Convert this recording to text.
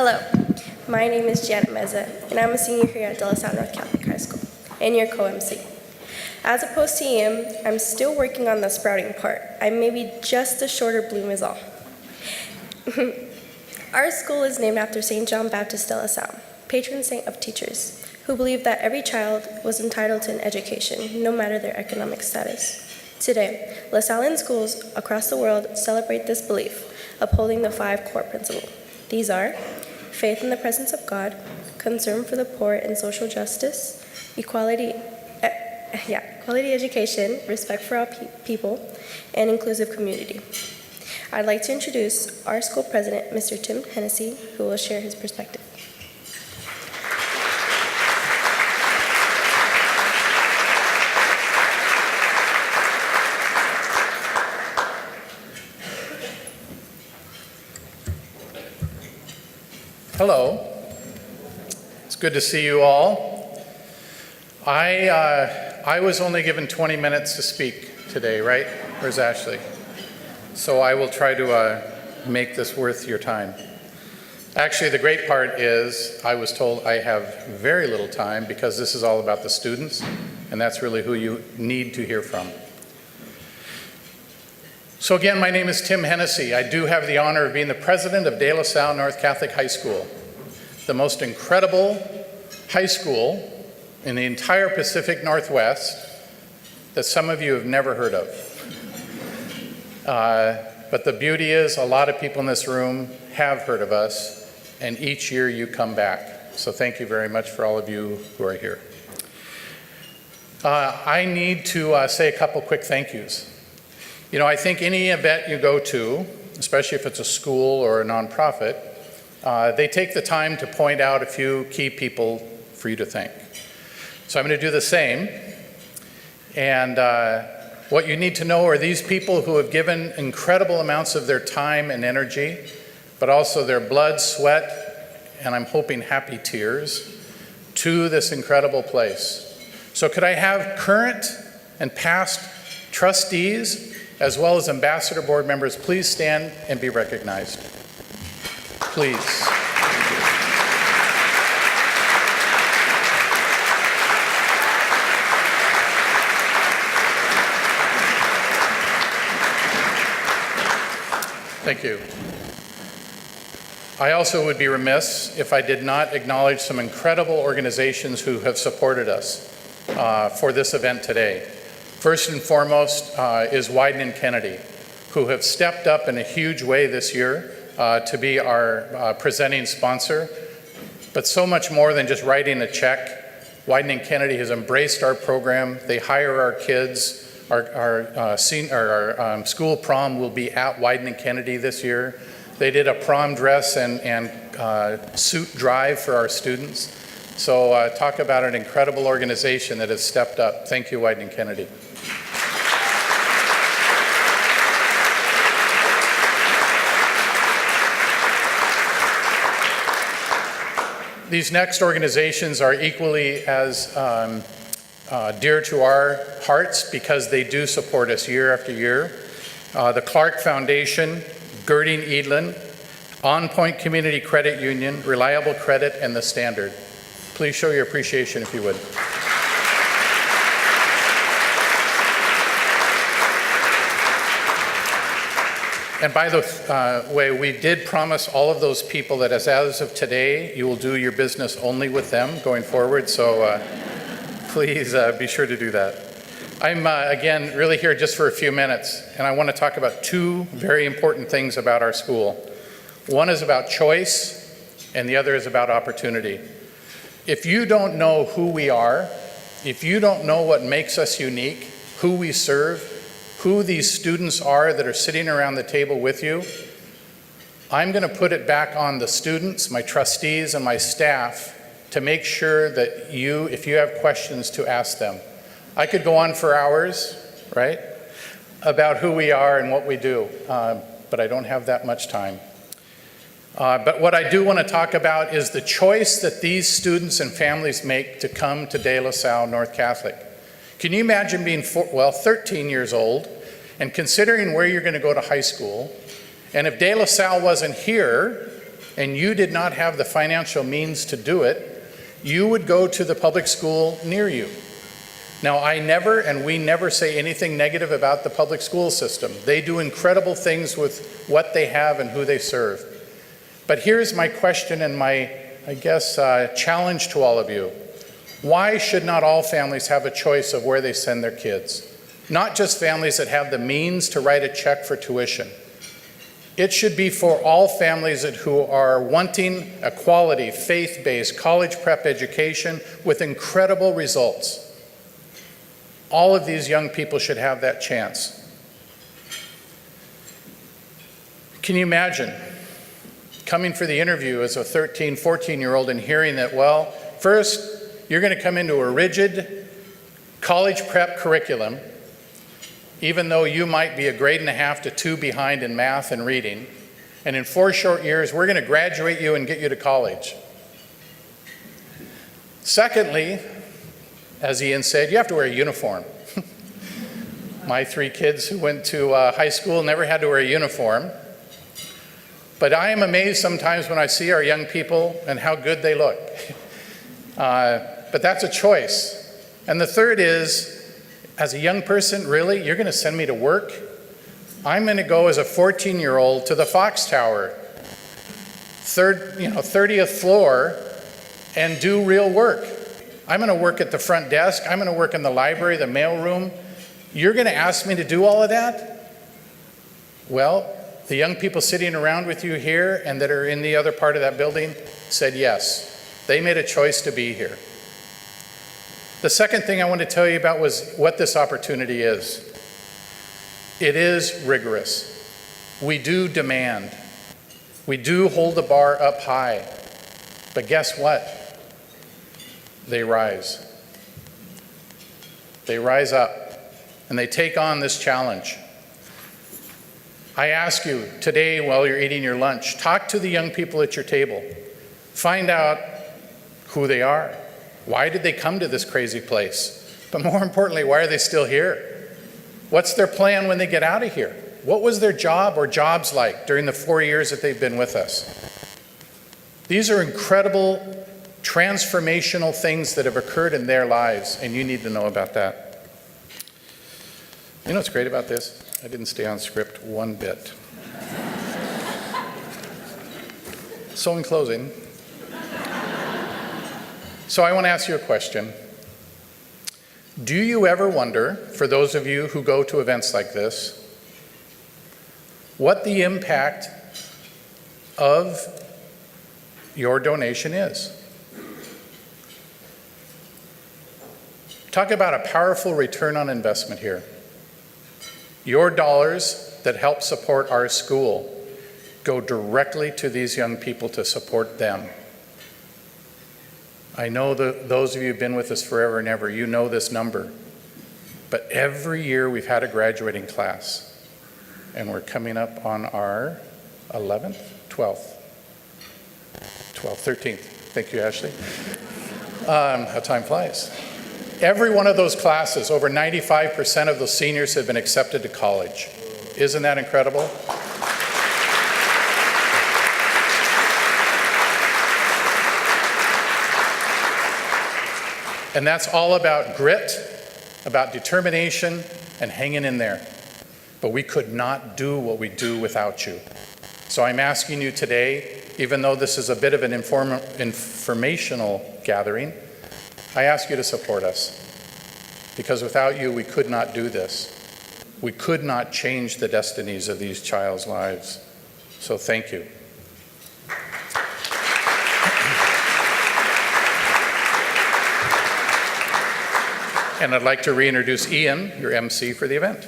Hello, my name is Janet Meza, and I'm a senior here at De La Salle North Catholic High School, and your co-MC. As opposed to EM, I'm still working on the sprouting part. I may be just a shorter bloom is all. Our school is named after St. John Baptist de La Salle, patron saint of teachers, who believed that every child was entitled to an education, no matter their economic status. Today, La Sallian schools across the world celebrate this belief, upholding the 5 core principles. These are faith in the presence of God, concern for the poor and social justice, equality education, respect for all people, and inclusive community. I'd like to introduce our school president, Mr. Tim Hennessy, who will share his perspective. Hello. It's good to see you all. I was only given 20 minutes to speak today, right? Where's Ashley? So I will try to make this worth your time. Actually, the great part is I was told I have very little time because this is all about the students, and that's really who you need to hear from. So again, my name is Tim Hennessy. I do have the honor of being the president of De La Salle North Catholic High School, the most incredible high school in the entire Pacific Northwest that some of you have never heard of. But the beauty is a lot of people in this room have heard of us, and each year you come back. So thank you very much for all of you who are here. I need to say a couple quick thank yous. You know, I think any event you go to, especially if it's a school or a nonprofit, they take the time to point out a few key people for you to thank. So I'm going to do the same. And what you need to know are these people who have given incredible amounts of their time and energy, but also their blood, sweat, and I'm hoping happy tears, to this incredible place. So could I have current and past trustees as well as ambassador board members, please stand and be recognized. Please. Thank you. I also would be remiss if I did not acknowledge some incredible organizations who have supported us for this event today. First and foremost is Wieden & Kennedy, who have stepped up in a huge way this year to be our presenting sponsor. But so much more than just writing a check. Wieden & Kennedy has embraced our program. They hire our kids. Our school prom will be at Wieden & Kennedy this year. They did a prom dress and suit drive for our students. So talk about an incredible organization that has stepped up. Thank you, Wieden & Kennedy. These next organizations are equally as dear to our hearts because they do support us year after year. The Clark Foundation, Girding Edlin, On Point Community Credit Union, Reliable Credit, and The Standard. Please show your appreciation if you would. And by the way, we did promise all of those people that as of today, you will do your business only with them going forward. So please be sure to do that. I'm, again, really here just for a few minutes, and I want to talk about 2 very important things about our school. One is about choice, and the other is about opportunity. If you don't know who we are, if you don't know what makes us unique, who we serve, who these students are that are sitting around the table with you, I'm going to put it back on the students, my trustees, and my staff to make sure that you, if you have questions, to ask them. I could go on for hours, right, about who we are and what we do, but I don't have that much time. But what I do want to talk about is the choice that these students and families make to come to De La Salle North Catholic. Can you imagine being 13 years old and considering where you're going to go to high school, and if De La Salle wasn't here and you did not have the financial means to do it, you would go to the public school near you. Now, I never, and we never say anything negative about the public school system. They do incredible things with what they have and who they serve. But here's my question and my, challenge to all of you. Why should not all families have a choice of where they send their kids? Not just families that have the means to write a check for tuition. It should be for all families who are wanting a quality, faith-based college prep education with incredible results. All of these young people should have that chance. Can you imagine coming for the interview as a 13, 14-year-old and hearing that, well, first, you're going to come into a rigid college prep curriculum, even though you might be a grade and a half to 2 behind in math and reading, and in 4 short years, we're going to graduate you and get you to college. Secondly, as Ian said, you have to wear a uniform. My 3 kids who went to high school never had to wear a uniform. But I am amazed sometimes when I see our young people and how good they look. But that's a choice. And the third is, as a young person, really, you're going to send me to work? I'm going to go as a 14-year-old to the Fox Tower, 30th floor, and do real work. I'm going to work at the front desk. I'm going to work in the library, the mail room. You're going to ask me to do all of that? Well, the young people sitting around with you here and that are in the other part of that building said yes. They made a choice to be here. The second thing I want to tell you about was what this opportunity is. It is rigorous. We do demand. We do hold the bar up high. But guess what? They rise. They rise up and they take on this challenge. I ask you today while you're eating your lunch, talk to the young people at your table. Find out who they are. Why did they come to this crazy place? But more importantly, why are they still here? What's their plan when they get out of here? What was their job or jobs like during the 4 years that they've been with us? These are incredible transformational things that have occurred in their lives, and you need to know about that. You know what's great about this? I didn't stay on script one bit. So in closing, I want to ask you a question. Do you ever wonder, for those of you who go to events like this, what the impact of your donation is? Talk about a powerful return on investment here. Your dollars that help support our school go directly to these young people to support them. I know that those of you who've been with us forever and ever, you know this number. But every year we've had a graduating class, and we're coming up on our 11th, 12th, 13th. Thank you, Ashley. How time flies. Every one of those classes, over 95% of those seniors have been accepted to college. Isn't that incredible? And that's all about grit, about determination, and hanging in there. But we could not do what we do without you. So I'm asking you today, even though this is a bit of an informational gathering, I ask you to support us, because without you, we could not do this. We could not change the destinies of these child's lives. So thank you. And I'd like to reintroduce Ian, your MC for the event.